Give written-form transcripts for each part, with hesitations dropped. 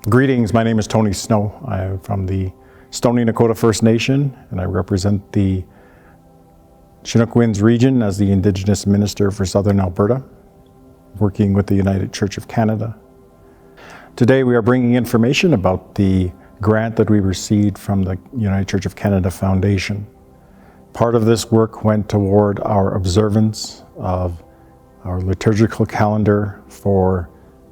Greetings, my name is Tony Snow. I am from the Stoney Nakoda First Nation, and I represent the Chinook Winds Region as the Indigenous Minister for Southern Alberta, working with the United Church of Canada. Today we are bringing information about the grant that we received from the United Church of Canada Foundation. Part of this work went toward our observance of our liturgical calendar for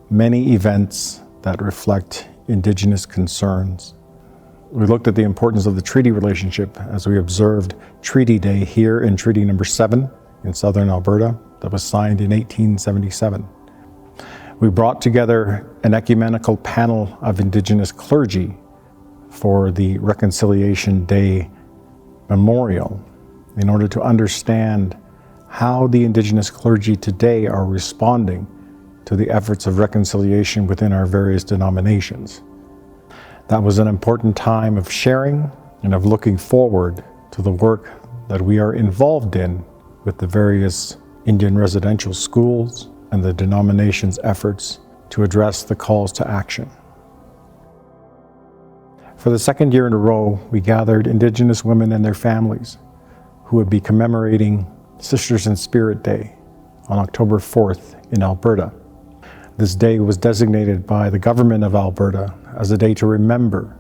many events that reflect Indigenous concerns. We looked at the importance of the treaty relationship as we observed Treaty Day here in Treaty Number 7 in Southern Alberta that was signed in 1877. We brought together an ecumenical panel of Indigenous clergy for the Reconciliation Day memorial in order to understand how the Indigenous clergy today are responding to the efforts of reconciliation within our various denominations. That was an important time of sharing and of looking forward to the work that we are involved in with the various Indian residential schools and the denomination's efforts to address the calls to action. For the second year in a row, we gathered Indigenous women and their families who would be commemorating Sisters in Spirit Day on October 4th in Alberta. This day was designated by the government of Alberta as a day to remember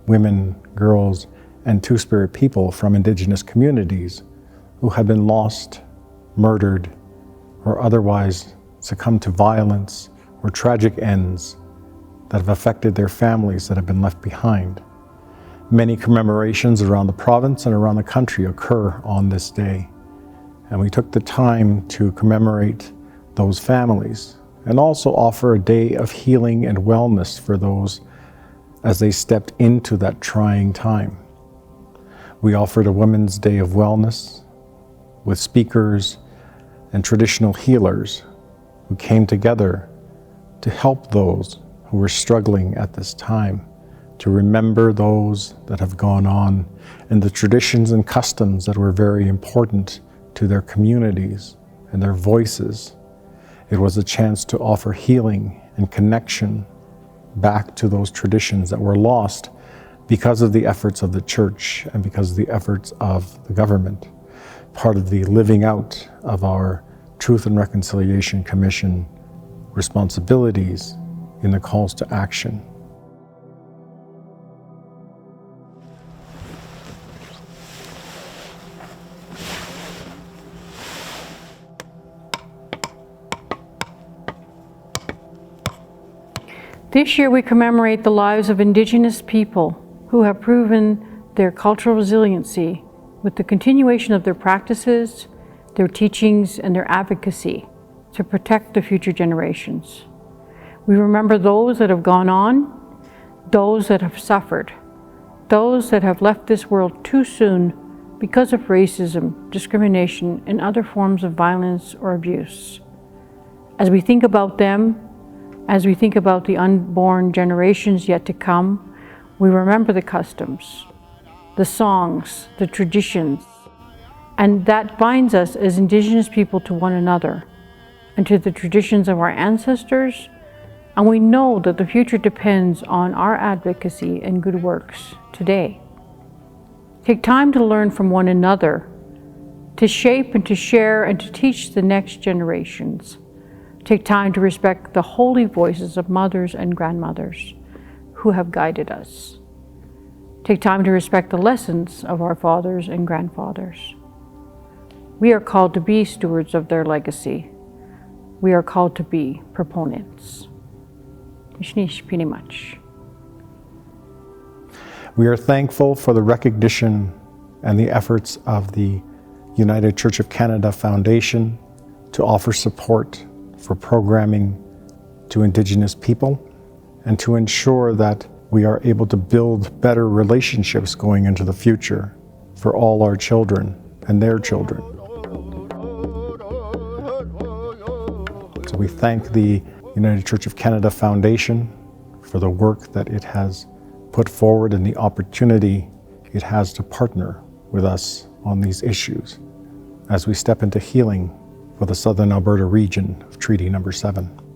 women, girls, and Two-Spirit people from Indigenous communities who had been lost, murdered, or otherwise succumbed to violence or tragic ends that have affected their families that have been left behind. Many commemorations around the province and around the country occur on this day, and we took the time to commemorate those families and also offer a day of healing and wellness for those as they stepped into that trying time. We offered a Women's Day of Wellness with speakers and traditional healers who came together to help those who were struggling at this time, to remember those that have gone on and the traditions and customs that were very important to their communities and their voices. It was a chance to offer healing and connection back to those traditions that were lost because of the efforts of the church and because of the efforts of the government. Part of the living out of our Truth and Reconciliation Commission responsibilities in the calls to action. This year we commemorate the lives of Indigenous people who have proven their cultural resiliency with the continuation of their practices, their teachings, and their advocacy to protect the future generations. We remember those that have gone on, those that have suffered, those that have left this world too soon because of racism, discrimination, and other forms of violence or abuse. As we think about them, as we think about the unborn generations yet to come, we remember the customs, the songs, the traditions, and that binds us as Indigenous people to one another and to the traditions of our ancestors, and we know that the future depends on our advocacy and good works today. Take time to learn from one another, to shape and to share and to teach the next generations. Take time to respect the holy voices of mothers and grandmothers who have guided us. Take time to respect the lessons of our fathers and grandfathers. We are called to be stewards of their legacy. We are called to be proponents. We are thankful for the recognition and the efforts of the United Church of Canada Foundation to offer support for programming to Indigenous people and to ensure that we are able to build better relationships going into the future for all our children and their children. So we thank the United Church of Canada Foundation for the work that it has put forward and the opportunity it has to partner with us on these issues as we step into healing for the Southern Alberta region of Treaty Number 7.